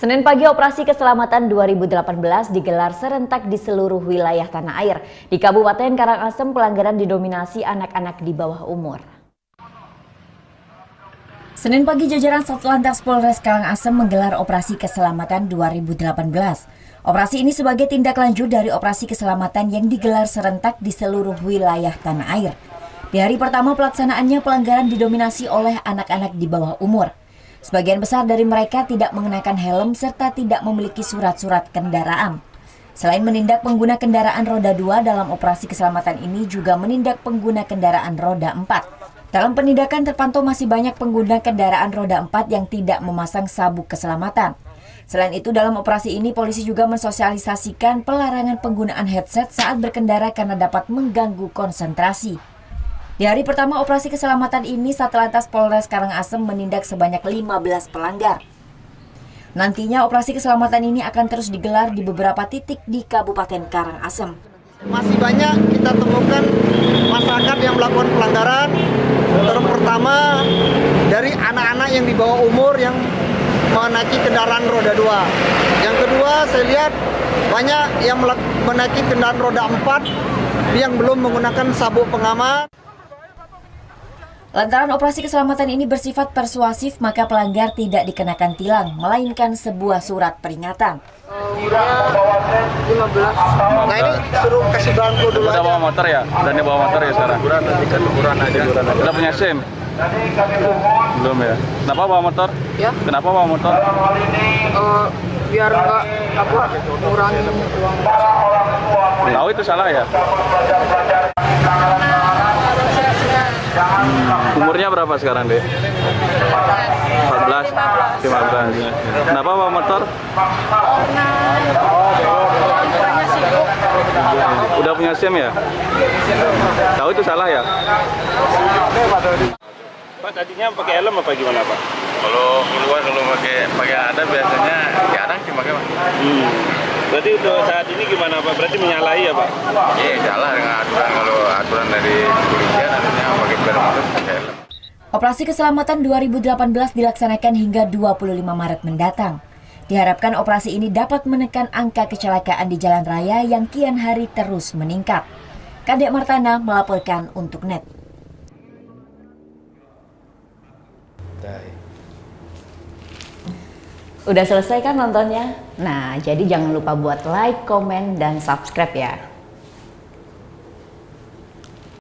Senin pagi operasi keselamatan 2018 digelar serentak di seluruh wilayah tanah air. Di Kabupaten Karangasem pelanggaran didominasi anak-anak di bawah umur. Senin pagi jajaran Satlantas Polres Karangasem menggelar operasi keselamatan 2018. Operasi ini sebagai tindak lanjut dari operasi keselamatan yang digelar serentak di seluruh wilayah tanah air. Di hari pertama pelaksanaannya pelanggaran didominasi oleh anak-anak di bawah umur. Sebagian besar dari mereka tidak mengenakan helm serta tidak memiliki surat-surat kendaraan. Selain menindak pengguna kendaraan roda 2 dalam operasi keselamatan ini juga menindak pengguna kendaraan roda 4. Dalam penindakan terpantau masih banyak pengguna kendaraan roda 4 yang tidak memasang sabuk keselamatan. Selain itu dalam operasi ini polisi juga mensosialisasikan pelarangan penggunaan headset saat berkendara karena dapat mengganggu konsentrasi. Di hari pertama operasi keselamatan ini, Satlantas Polres Karangasem menindak sebanyak 15 pelanggar. Nantinya operasi keselamatan ini akan terus digelar di beberapa titik di Kabupaten Karangasem. Masih banyak kita temukan masyarakat yang melakukan pelanggaran. Terus pertama dari anak-anak yang di bawah umur yang menaiki kendaraan roda 2. Yang kedua saya lihat banyak yang menaiki kendaraan roda 4 yang belum menggunakan sabuk pengaman. Lantaran operasi keselamatan ini bersifat persuasif, maka pelanggar tidak dikenakan tilang, melainkan sebuah surat peringatan. 15. Nah ini suruh kasih belangko dulu. Udah bawa motor ya? Udah bawa motor ya sekarang? Nanti kan liburan aja. Udah punya SIM? Belum ya? Kenapa bawa motor? Ya. Kenapa bawa motor? Biar nggak ngurangin uang. Tahu itu salah ya? Umurnya berapa sekarang deh? 14? 15. Kenapa bawa motor? Udah punya SIM ya? Tahu itu salah ya? Pak tadinya pakai helm apa gimana Pak? Kalau keluar kalau pakai ada biasanya jarang sih pakai Pak. Berarti untuk saat ini gimana Pak? Berarti menyalahi ya Pak? Iya salah dengan aturan, kalau aturan dari kepolisian harusnya pakai sepeda motor pakai helm. Operasi keselamatan 2018 dilaksanakan hingga 25 Maret mendatang. Diharapkan operasi ini dapat menekan angka kecelakaan di jalan raya yang kian hari terus meningkat. Kadek Martana melaporkan untuk NET. Udah selesai kan nontonnya? Nah, jadi jangan lupa buat like, komen, dan subscribe ya.